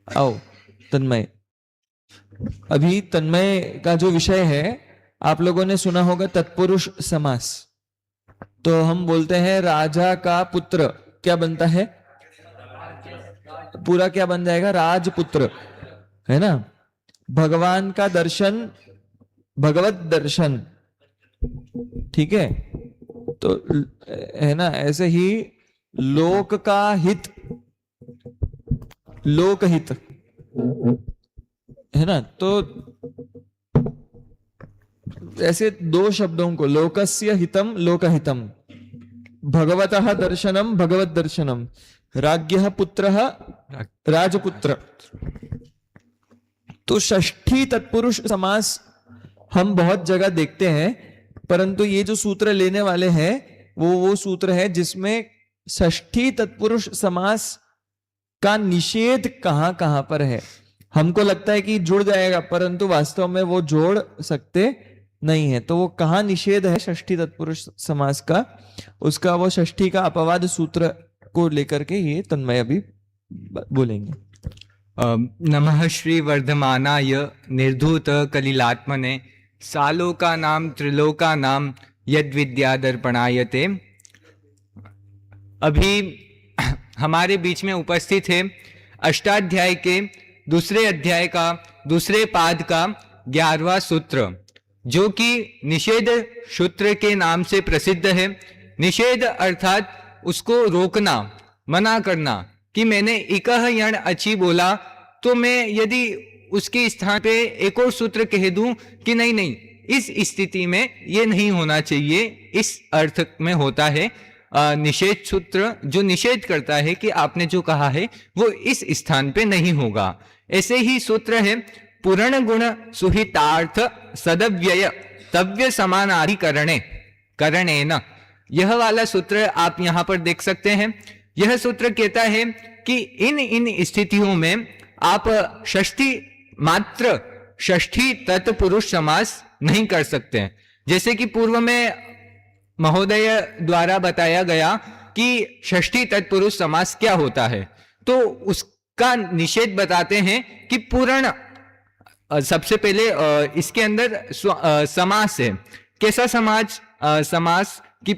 आओ तन्मय। अभी तन्मय का जो विषय है, आप लोगों ने सुना होगा तत्पुरुष समास। तो हम बोलते हैं राजा का पुत्र क्या बनता है, पूरा क्या बन जाएगा, राजपुत्र, है ना। भगवान का दर्शन, भगवत दर्शन, ठीक है। तो है ना, ऐसे ही लोक का हित, लोकहित, है ना। तो ऐसे दो शब्दों को, लोकस्य हितम लोकहितम, भगवतः दर्शनम भगवत दर्शनम, राज्ञः पुत्रः राजपुत्र। तो षष्ठी तत्पुरुष समास हम बहुत जगह देखते हैं, परंतु ये जो सूत्र लेने वाले हैं वो सूत्र है जिसमें षष्ठी तत्पुरुष समास का निषेध कहां कहां पर है। हमको लगता है कि जुड़ जाएगा, परंतु वास्तव में वो जोड़ सकते नहीं है। तो वो कहां निषेध है षष्ठी तत्पुरुष समास का, उसका वो षष्ठी का अपवाद सूत्र को लेकर के ये तन्मय अभी बोलेंगे। नमः श्री वर्धमानाय निर्धूत कलिलात्मने सालोका नाम त्रिलोका नाम यद विद्या दर्पणायते। अभी हमारे बीच में उपस्थित है अष्टाध्याय के दूसरे अध्याय का दूसरे पाद का 11वां सूत्र, जो कि निषेध सूत्र के नाम से प्रसिद्ध है। निषेध अर्थात उसको रोकना, मना करना, कि मैंने इकह यण अच्छी बोला तो मैं यदि उसके स्थान पे एक और सूत्र कह दूं कि नहीं नहीं, इस स्थिति में ये नहीं होना चाहिए, इस अर्थ में होता है निषेध सूत्र, जो निषेध करता है कि आपने जो कहा है वो इस स्थान पे नहीं होगा। ऐसे ही सूत्र है पूर्ण गुण सुहितार्थ सदव्यय तव्य समानाधिकरणे करणेन। यह वाला सूत्र आप यहां पर देख सकते हैं। यह सूत्र कहता है कि इन स्थितियों में आप षष्ठी मात्र षष्ठी तत्पुरुष समास नहीं कर सकते। जैसे कि पूर्व में महोदय द्वारा बताया गया कि षष्ठी तत्पुरुष समास क्या होता है, तो उसका निषेध बताते हैं कि पूर्ण, सबसे पहले इसके अंदर समास है। कैसा समास कि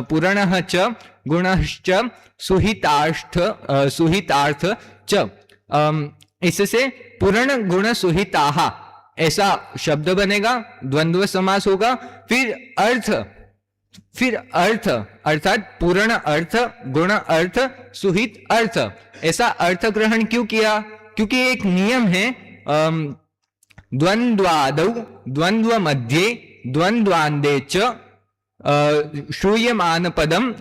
पूर्णः च गुणश्च सुहितार्थ च, इससे पूर्ण गुण सुहिताः ऐसा शब्द बनेगा, द्वंद्व समास होगा। फिर अर्थ अर्थात पूर्ण अर्थ, गुण अर्थ, सुहित अर्थ, ऐसा अर्थ ग्रहण क्यों किया? क्योंकि एक नियम है द्वंद्वादौ द्वंद्व मध्ये द्वंद्वांदे च श्रूयमान पदम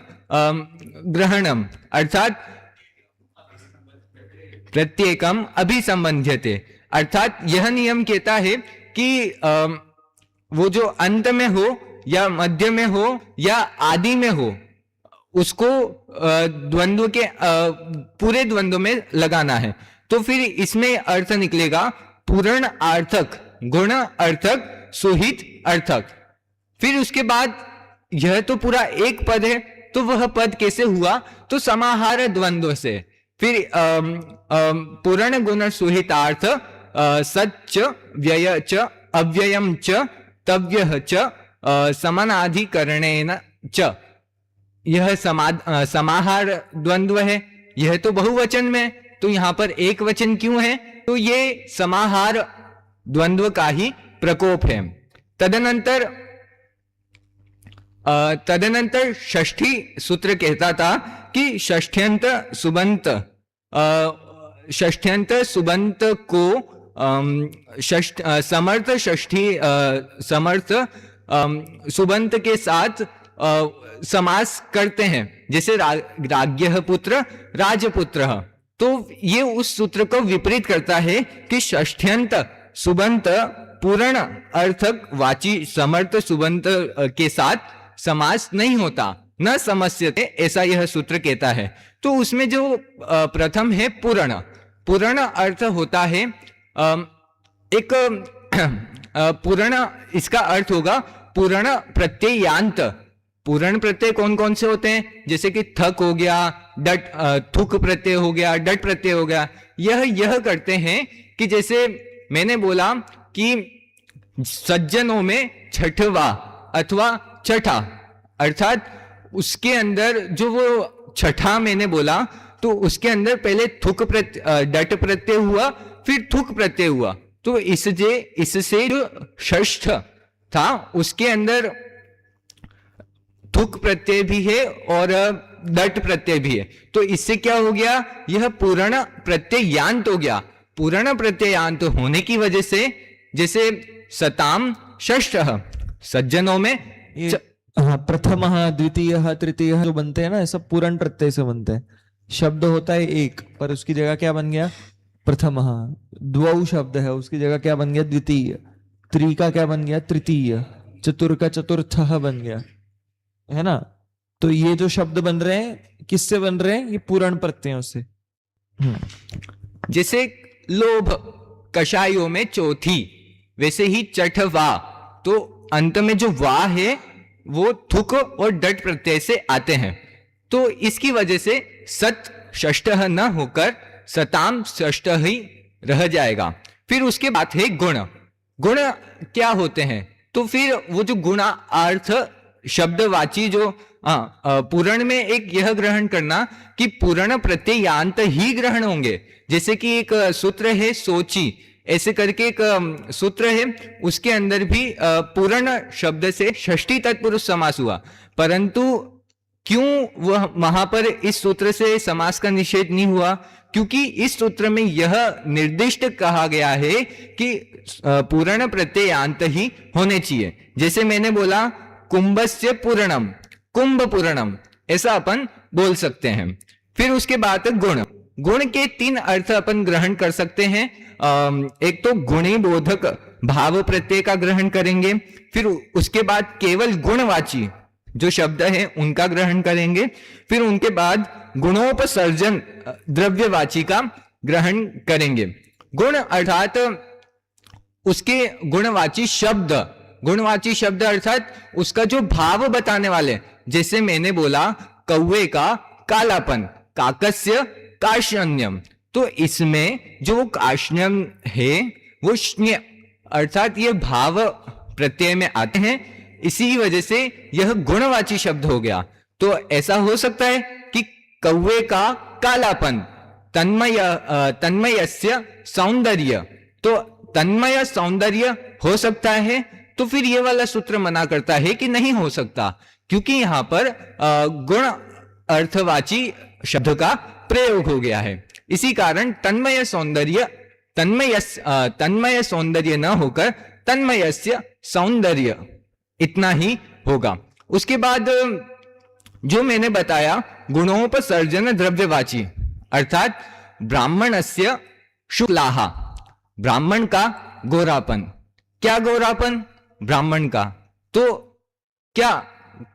ग्रहणम, अर्थात प्रत्येकम अभिसंबंध्यते। अर्थात यह नियम कहता है कि वो जो अंत में हो या मध्य में हो या आदि में हो, उसको द्वंद्व के पूरे द्वंद्व में लगाना है। तो फिर इसमें अर्थ निकलेगा पूर्ण अर्थक, गुण अर्थक, सुहित अर्थक। फिर उसके बाद यह तो पूरा एक पद है, तो वह पद कैसे हुआ? तो समाहार द्वंद्व से। फिर पूर्ण गुण सुहितार्थ सच्च व्यय च अव्ययम च तव्यः च समानाधिकरणेन च, यह समाहार द्वंद्व है। यह तो बहुवचन में, तो यहां पर एक वचन क्यों है? तो ये समाहार द्वंद्व का ही प्रकोप है। तदनंतर षष्ठी सूत्र कहता था कि षष्ठ्यंत सुबंत को समर्थ षष्ठी समर्थ सुबंत के साथ समास करते हैं, जैसे राज्ञः पुत्र राजपुत्र। तो ये उस सूत्र को विपरीत करता है कि षष्ठ्यंत सुबंत पूर्ण अर्थक वाची समर्थ सुबंत के साथ समास नहीं होता, न समस्यते, ऐसा यह सूत्र कहता है। तो उसमें जो प्रथम है पूर्ण अर्थ होता है एक पूर्ण, इसका अर्थ होगा पूर्ण प्रत्ययांत। पूर्ण प्रत्यय कौन कौन से होते हैं? जैसे कि थक हो गया, थुक प्रत्यय हो गया, डट प्रत्यय हो गया। यह करते हैं कि जैसे मैंने बोला कि सज्जनों में छठवा अथवा छठा, अर्थात उसके अंदर जो वो छठा मैंने बोला तो उसके अंदर पहले डट प्रत्यय हुआ, फिर थुक प्रत्यय हुआ। तो इससे जो षष्ठ था उसके अंदर थुक प्रत्यय भी है और डट प्रत्यय भी है। तो इससे क्या हो गया, यह पूर्ण प्रत्ययांत हो गया। पूर्ण प्रत्ययांत होने की वजह से जैसे सताम षष्ठ, सज्जनों में हाँ, प्रथम द्वितीय तृतीय जो बनते हैं ना, सब पूर्ण प्रत्यय से बनते हैं। शब्द होता है एक, पर उसकी जगह क्या बन गया, प्रथम। द्वौ शब्द है, उसकी जगह क्या बन गया, द्वितीय। त्रि का क्या बन गया, तृतीय। चतुर का चतुर्थ बन गया, है ना। तो ये जो शब्द बन रहे हैं किससे बन रहे हैं, ये पूर्ण प्रत्ययों से। जैसे लोभ कषायों में चौथी, वैसे ही चठवा, तो अंत में जो वाह है वो थुक और डट प्रत्यय से आते हैं। तो इसकी वजह से सत षष्ठ न होकर सताम षष्ठ ही रह जाएगा। फिर उसके बाद है गुण। गुण क्या होते हैं, तो फिर वो जो गुणार्थ शब्दवाची जो पूर्ण में एक यह ग्रहण करना कि पूर्ण प्रत्ययांत ही ग्रहण होंगे। जैसे कि एक सूत्र है सोची, ऐसे करके एक सूत्र है, उसके अंदर भी पूर्ण शब्द से षष्ठी तत्पुरुष समास हुआ, परंतु क्यों वह वहां पर इस सूत्र से समास का निषेध नहीं हुआ, क्योंकि इस सूत्र में यह निर्दिष्ट कहा गया है कि पूर्ण प्रत्ययांत ही होने चाहिए। जैसे मैंने बोला कुंभस्य पूर्णम, कुंभ पूर्णम, ऐसा अपन बोल सकते हैं। फिर उसके बाद गुण। गुण के तीन अर्थ अपन ग्रहण कर सकते हैं। एक तो गुणी बोधक भाव प्रत्यय का ग्रहण करेंगे, फिर उसके बाद केवल गुणवाची जो शब्द है उनका ग्रहण करेंगे, फिर उनके बाद गुणोपसर्जन द्रव्यवाची का ग्रहण करेंगे। गुण अर्थात उसके गुणवाची शब्द, गुणवाची शब्द अर्थात उसका जो भाव बताने वाले, जैसे मैंने बोला कौवे का कालापन, काकस्य काष्ण्यम, तो इसमें जो काष्ण्यम है वो श्न्य अर्थात ये भाव प्रत्यय में आते हैं, इसी वजह से यह गुणवाची शब्द हो गया। तो ऐसा हो सकता है कि कौवे का कालापन, तन्मयस्य सौंदर्य, तो तन्मय सौंदर्य हो सकता है। तो फिर ये वाला सूत्र मना करता है कि नहीं हो सकता, क्योंकि यहां पर गुण अर्थवाची शब्द का प्रयोग हो गया है। इसी कारण तन्मय सौंदर्य न होकर तन्मयस्य सौंदर्य इतना ही होगा। उसके बाद जो मैंने बताया गुणोपसर्जन द्रव्यवाची, अर्थात ब्राह्मणस्य शुक्लाहा, ब्राह्मण का गोरापन। क्या गोरापन ब्राह्मण का, तो क्या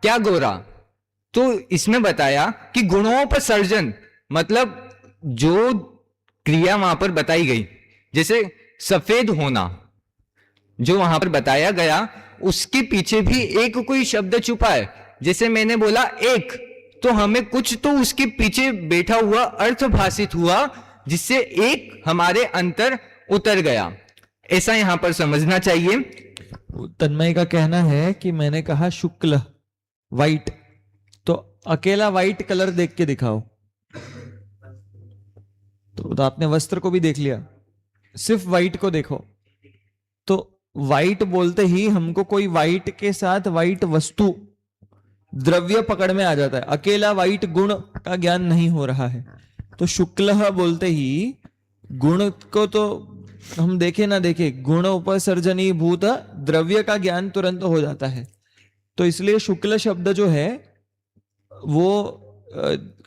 क्या गोरा, तो इसमें बताया कि गुणोपसर्जन मतलब जो क्रिया वहां पर बताई गई, जैसे सफेद होना जो वहां पर बताया गया, उसके पीछे भी एक कोई शब्द छुपा है। जैसे मैंने बोला एक, तो हमें कुछ तो उसके पीछे बैठा हुआ अर्थ भाषित हुआ, जिससे एक हमारे अंतर उतर गया। ऐसा यहां पर समझना चाहिए। तन्मय का कहना है कि मैंने कहा शुक्ल व्हाइट, तो अकेला व्हाइट कलर देख के दिखाओ, तो आपने वस्त्र को भी देख लिया, सिर्फ व्हाइट को देखो, तो व्हाइट बोलते ही हमको कोई व्हाइट के साथ व्हाइट वस्तु द्रव्य पकड़ में आ जाता है, अकेला व्हाइट गुण का ज्ञान नहीं हो रहा है। तो शुक्ल बोलते ही गुण को तो हम देखे ना देखे, गुण उपसर्जनी भूत द्रव्य का ज्ञान तुरंत हो जाता है। तो इसलिए शुक्ल शब्द जो है वो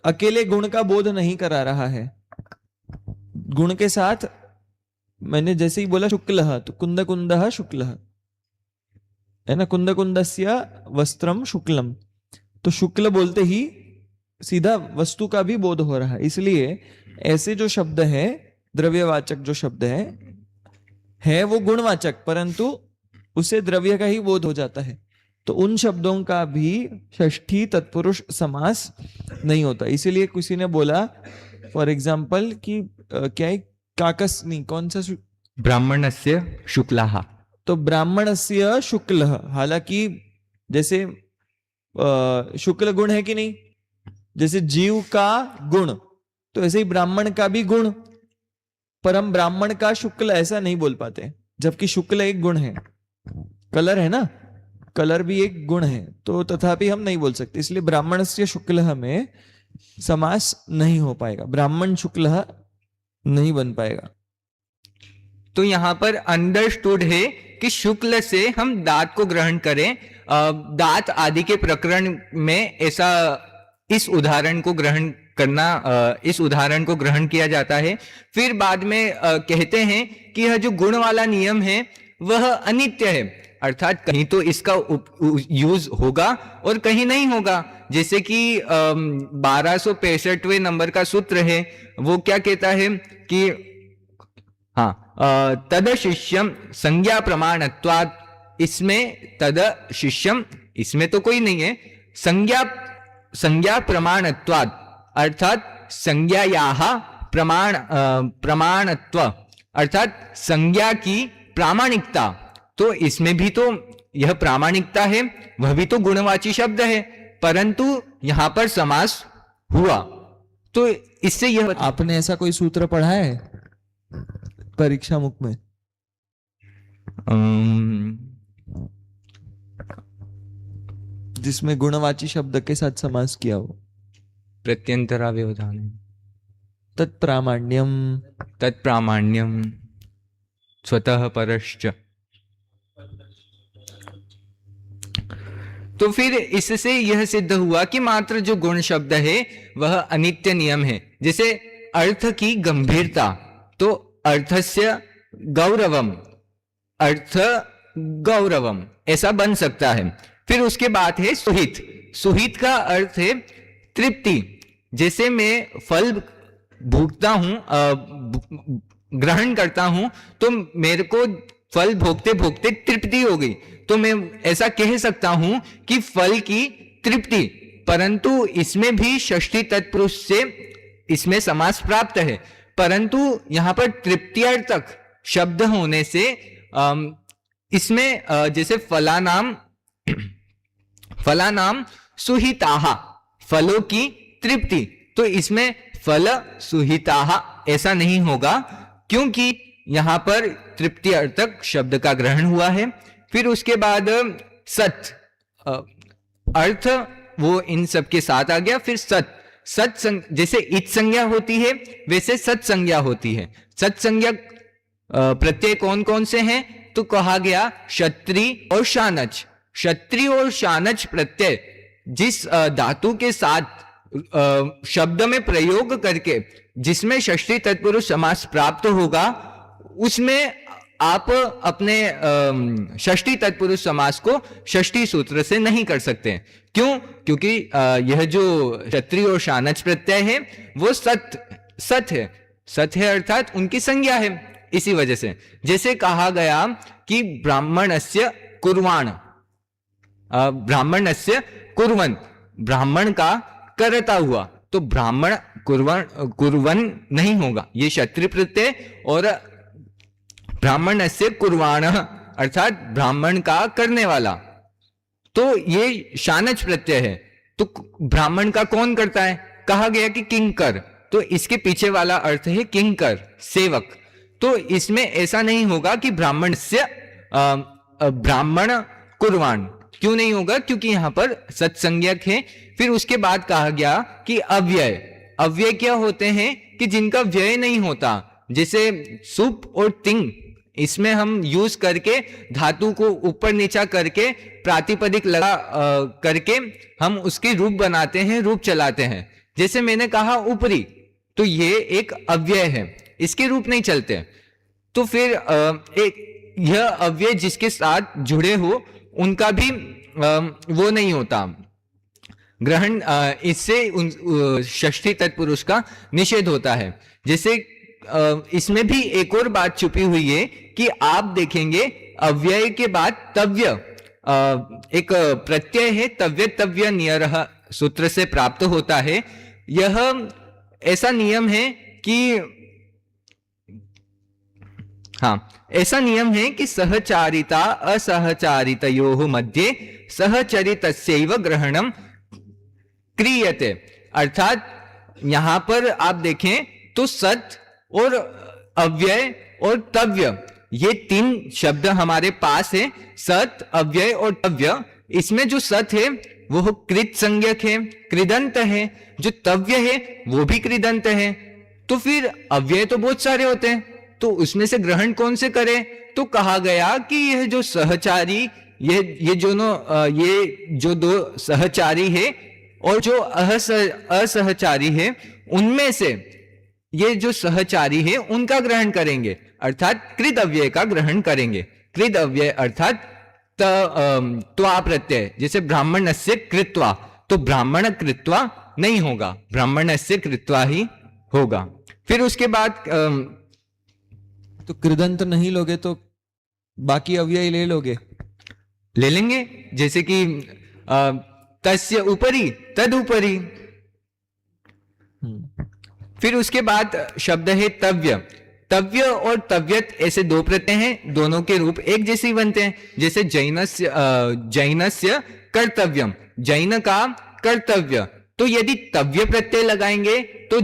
अकेले गुण का बोध नहीं करा रहा है, गुण के साथ मैंने जैसे ही बोला शुक्ल, तो कुंद कुंद शुक्ल है ना, कुंद कुंदस्य वस्त्रम शुक्लम, तो शुक्ल बोलते ही सीधा वस्तु का भी बोध हो रहा है। इसलिए ऐसे जो शब्द है द्रव्यवाचक जो शब्द है वो गुणवाचक, परंतु उसे द्रव्य का ही बोध हो जाता है। तो उन शब्दों का भी षष्ठी तत्पुरुष समास नहीं होता। इसीलिए किसी ने बोला फॉर एग्जाम्पल कि क्या है काकस्नी, कौन सा ब्राह्मणस्य शुक्लः, तो ब्राह्मणस्य शुक्ल, हालांकि जैसे शुक्ल गुण है कि नहीं, जैसे जीव का गुण, तो ऐसे ही ब्राह्मण का भी गुण, पर हम ब्राह्मण का शुक्ल ऐसा नहीं बोल पाते, जबकि शुक्ल एक गुण है, कलर है ना, कलर भी एक गुण है, तो तथापि हम नहीं बोल सकते, इसलिए ब्राह्मण से शुक्ल में समास नहीं हो पाएगा, ब्राह्मण शुक्ल नहीं बन पाएगा। तो यहाँ पर अंडरस्टूड है कि शुक्ल से हम दात को ग्रहण करें। दात आदि के प्रकरण में ऐसा इस उदाहरण को ग्रहण किया जाता है। फिर बाद में कहते हैं कि यह जो गुण वाला नियम है वह अनित्य है, अर्थात कहीं तो इसका यूज होगा और कहीं नहीं होगा। जैसे कि 1265वें नंबर का सूत्र है, वो क्या कहता है कि तद शिष्यम संज्ञा प्रमाणत्वात्, इसमें तद शिष्यम, इसमें तो कोई नहीं है, संज्ञा प्रमाणत्वात् अर्थात संज्ञायाः प्रमाणत्व अर्थात संज्ञा की प्रामाणिकता, तो इसमें भी तो यह प्रामाणिकता है, वह भी तो गुणवाची शब्द है, परंतु यहां पर समास हुआ, तो इससे यह आपने ऐसा कोई सूत्र पढ़ा है परीक्षा मुख में? जिसमें गुणवाची शब्द के साथ समास किया हो? प्रत्यंतराव्यवधान, तत्प्रामाण्यम स्वतः परश्च। तो फिर इससे यह सिद्ध हुआ कि मात्र जो गुण शब्द है वह अनित्य नियम है। जैसे अर्थ की गंभीरता, तो अर्थस्य गौरवम, अर्थ गौरवम ऐसा बन सकता है। फिर उसके बाद है सुहित, सुहित का अर्थ है तृप्ति। जैसे मैं फल भोगता हूं, ग्रहण करता हूं, तो मेरे को फल भोगते भोगते तृप्ति हो गई, तो मैं ऐसा कह सकता हूं कि फल की तृप्ति, परंतु इसमें भी षष्ठी तत्पुरुष से इसमें समास प्राप्त है, परंतु यहां पर तृप्त्यर्थक शब्द होने से इसमें जैसे फलानाम सुहिताहा, फलों की तृप्ति, तो इसमें फल सुहिताहा ऐसा नहीं होगा, क्योंकि यहां पर तृप्ति अर्थक शब्द का ग्रहण हुआ है। फिर उसके बाद सत अर्थ वो इन सब के साथ आ गया। फिर सत जैसे इत संज्ञा होती है वैसे सत संज्ञा होती है। सत संज्ञा प्रत्यय कौन कौन से हैं, तो कहा गया क्षत्रि और शानच। क्षत्रि और शानच प्रत्यय जिस धातु के साथ शब्द में प्रयोग करके जिसमें षष्ठी तत्पुरुष समास प्राप्त होगा, उसमें आप अपने षष्ठी तत्पुरुष समास को षष्ठी सूत्र से नहीं कर सकते। क्यों? क्योंकि यह जो क्षत्रिय और शानच प्रत्यय है वो सत है अर्थात उनकी संज्ञा है। इसी वजह से जैसे कहा गया कि ब्राह्मणस्य कुर्वाण, ब्राह्मणस्य कुर्वन्, ब्राह्मण का करता हुआ, तो ब्राह्मण कुर्वन् नहीं होगा, ये क्षत्रिय प्रत्यय, और ब्राह्मणस्य कुर्वाण अर्थात ब्राह्मण का करने वाला, तो ये शानच प्रत्यय है। तो ब्राह्मण का कौन करता है? कहा गया कि किंकर, तो इसके पीछे वाला अर्थ है किंकर, सेवक। तो इसमें ऐसा नहीं होगा कि ब्राह्मण से ब्राह्मण कुर्वाण, क्यों नहीं होगा? क्योंकि यहां पर सत्संज्ञक है। फिर उसके बाद कहा गया कि अव्यय, अव्यय क्या होते हैं कि जिनका व्यय नहीं होता, जैसे सुप और तिंग, इसमें हम यूज करके धातु को ऊपर नीचा करके प्रातिपदिक लगा करके हम उसके रूप बनाते हैं, रूप चलाते हैं। जैसे मैंने कहा ऊपरी, तो ये एक अव्यय है, इसके रूप नहीं चलते। तो फिर एक यह अव्यय जिसके साथ जुड़े हो उनका भी वो नहीं होता ग्रहण, इससे षष्ठी तत्पुरुष का निषेध होता है। जैसे इसमें भी एक और बात छुपी हुई है कि आप देखेंगे अव्यय के बाद तव्य, एक प्रत्यय है तव्य तव्य नियरः सूत्र से प्राप्त होता है। यह ऐसा नियम है कि ऐसा नियम है कि सहचारिता असहचारितयोः मध्ये सहचरितस्यैव ग्रहणम क्रियते। अर्थात यहां पर आप देखें तो सत और अव्यय और तव्य, ये तीन शब्द हमारे पास है, सत अव्यय और तव्य। इसमें जो सत है वो कृत संज्ञक है, कृदंत है, जो तव्य है वो भी कृदंत है। तो फिर अव्यय तो बहुत सारे होते हैं, तो उसमें से ग्रहण कौन से करें? तो कहा गया कि यह जो सहचारी, ये जो दो सहचारी है और जो असहचारी है, उनमें से ये जो सहचारी है उनका ग्रहण करेंगे, अर्थात कृत अव्यय का ग्रहण करेंगे। कृत अव्यय अर्थात त्वा प्रत्यय, जैसे ब्राह्मणस्य कृत्वा, तो ब्राह्मण कृत्वा नहीं होगा, ब्राह्मणस्य कृत्वा ही होगा। फिर उसके बाद तो कृदंत नहीं लोगे तो बाकी अव्यय ले लोगे? ले लेंगे, जैसे कि तस्य उपरि तदुपरि। फिर उसके बाद शब्द है तव्य। तव्य और तव्यत ऐसे दो प्रत्यय हैं, दोनों के रूप एक जैसे बनते हैं। जैसे जैनस्य कर्तव्यम, जैन का कर्तव्य, तो यदि तव्य प्रत्यय लगाएंगे तो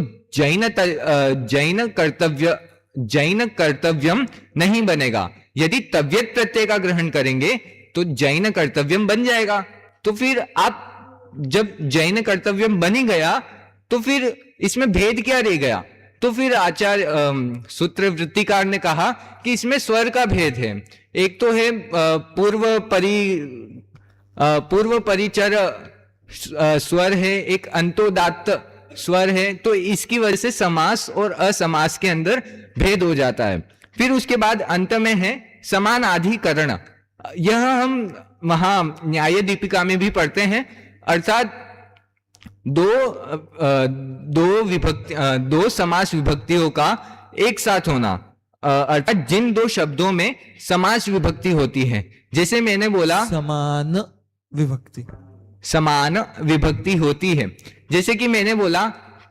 जैन कर्तव्यम नहीं बनेगा। यदि तव्यत प्रत्यय का ग्रहण करेंगे तो जैन कर्तव्यम बन जाएगा। तो फिर आप जब जैन कर्तव्यम बन ही गया तो फिर इसमें भेद क्या रह गया? तो फिर आचार्य सूत्र वृत्तिकार ने कहा कि इसमें स्वर का भेद है। एक तो है पूर्व परिचर स्वर है, एक अंतोदात्त स्वर है, तो इसकी वजह से समास और असमास के अंदर भेद हो जाता है। फिर उसके बाद अंत में है समानाधिकरण। यह हम वहां न्याय दीपिका में भी पढ़ते हैं, अर्थात दो समास विभक्तियों का एक साथ होना, अर्थात जिन दो शब्दों में समास विभक्ति होती है, जैसे मैंने बोला समान विभक्ति होती है, जैसे कि मैंने बोला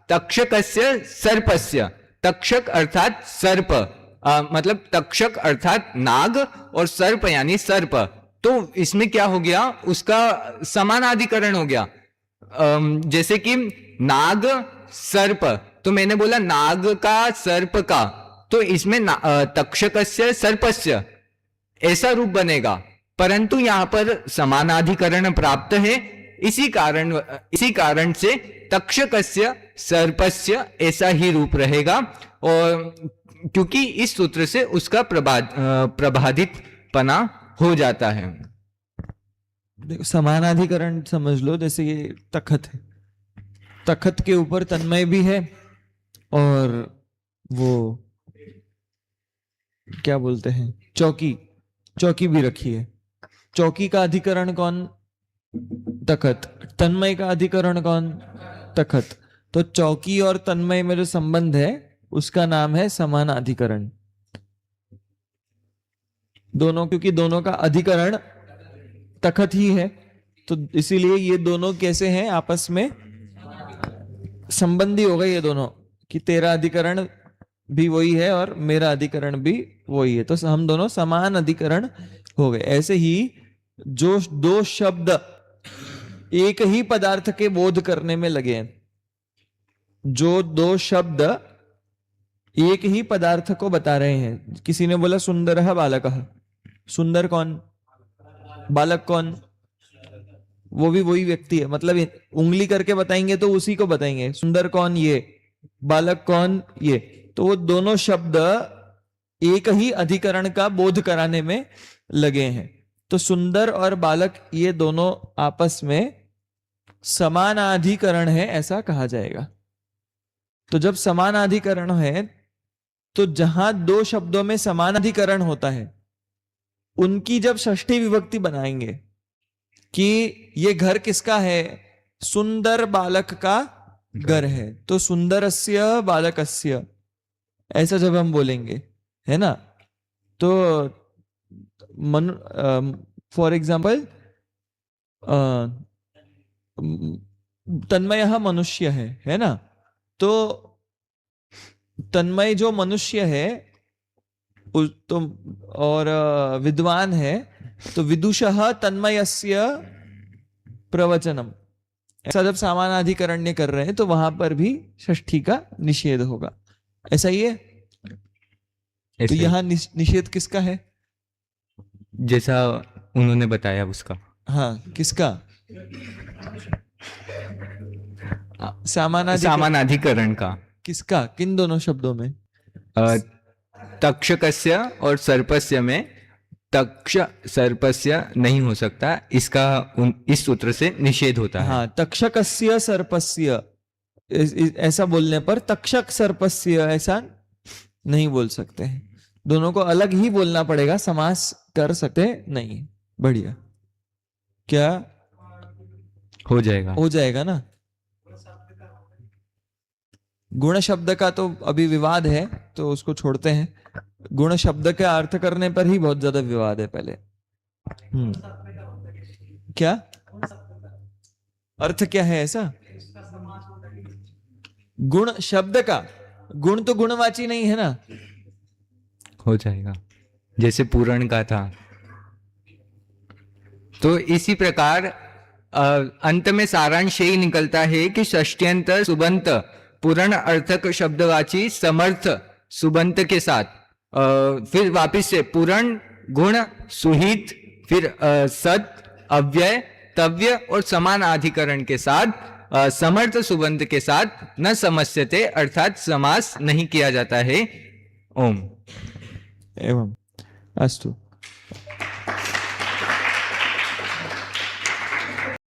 तक्षकस्य सर्पस्य। तक्षक अर्थात सर्प, मतलब तक्षक अर्थात नाग और सर्प यानी सर्प, तो इसमें क्या हो गया, उसका समानाधिकरण हो गया। जैसे कि नाग सर्प, तो मैंने बोला नाग का सर्प का, तो इसमें तक्षकस्य सर्पस्य ऐसा रूप बनेगा, परंतु यहां पर समानाधिकरण प्राप्त है, इसी कारण से तक्षकस्य सर्पस्य ऐसा ही रूप रहेगा, और क्योंकि इस सूत्र से उसका प्रबाधितपना हो जाता है। देखो समानाधिकरण समझ लो, जैसे ये तखत है, तखत के ऊपर तन्मय भी है और वो क्या बोलते हैं चौकी भी रखी है। चौकी का अधिकरण कौन? तखत। तन्मय का अधिकरण कौन? तखत। तो चौकी और तन्मय में जो संबंध है उसका नाम है समानाधिकरण। दोनों, क्योंकि दोनों का अधिकरण तखत ही है, तो इसीलिए ये दोनों कैसे हैं आपस में संबंधी हो गए ये दोनों, कि तेरा अधिकरण भी वही है और मेरा अधिकरण भी वही है, तो हम दोनों समान अधिकरण हो गए। ऐसे ही जो दो शब्द एक ही पदार्थ के बोध करने में लगे हैं, जो दो शब्द एक ही पदार्थ को बता रहे हैं, किसी ने बोला सुंदरः बालकः, सुंदर कौन? बालक कौन? वो भी वही व्यक्ति है, मतलब उंगली करके बताएंगे तो उसी को बताएंगे, सुंदर कौन? ये। बालक कौन? ये। तो वो दोनों शब्द एक ही अधिकरण का बोध कराने में लगे हैं, तो सुंदर और बालक ये दोनों आपस में समानाधिकरण है, ऐसा कहा जाएगा। तो जब समानाधिकरण है तो जहां दो शब्दों में समानाधिकरण होता है, उनकी जब षष्ठी विभक्ति बनाएंगे कि ये घर किसका है, सुंदर बालक का घर है, तो सुंदरस्य बालकस्य, ऐसा जब हम बोलेंगे, है ना, तो फॉर एग्जाम्पल तन्मय मनुष्य है ना? तो तन्मय जो मनुष्य है तो और विद्वान है, तो विदुषः तन्मयस्य प्रवचनम, ऐसा जब समानाधिकरण्य कर रहे हैं तो वहां पर भी षष्ठी का निषेध होगा। ऐसा ही है। तो ऐसे यहाँ निषेध किसका है? जैसा उन्होंने बताया उसका। हाँ, किसका? सामानाधिकरण का। किसका? किन दोनों शब्दों में? तक्षकस्य और सर्पस्य में तक्ष सर्पस्य नहीं हो सकता, इसका इस सूत्र से निषेध होता है। हाँ, तक्षकस्य सर्पस्य ऐसा बोलने पर तक्षक सर्पस्य ऐसा नहीं बोल सकते हैं। दोनों को अलग ही बोलना पड़ेगा, समास कर सकते नहीं। बढ़िया, क्या हो जाएगा? हो जाएगा ना। गुण शब्द का तो अभी विवाद है, तो उसको छोड़ते हैं। गुण शब्द का अर्थ करने पर ही बहुत ज्यादा विवाद है पहले। क्या अर्थ क्या है ऐसा? गुण शब्द का, गुण तो गुणवाची नहीं है ना। हो जाएगा, जैसे पूरण का था। तो इसी प्रकार अंत में सारांश यही निकलता है कि षष्ट्यंत सुबंत पूर्ण अर्थक शब्दवाची समर्थ सुबंत के साथ फिर वापिस से पूर्ण गुण सुहित, फिर सत अव्यय तव्य और समान अधिकरण के साथ समर्थ सुबंत के साथ न समस्यते अर्थात समास नहीं किया जाता है। ओम। एवं अस्तु।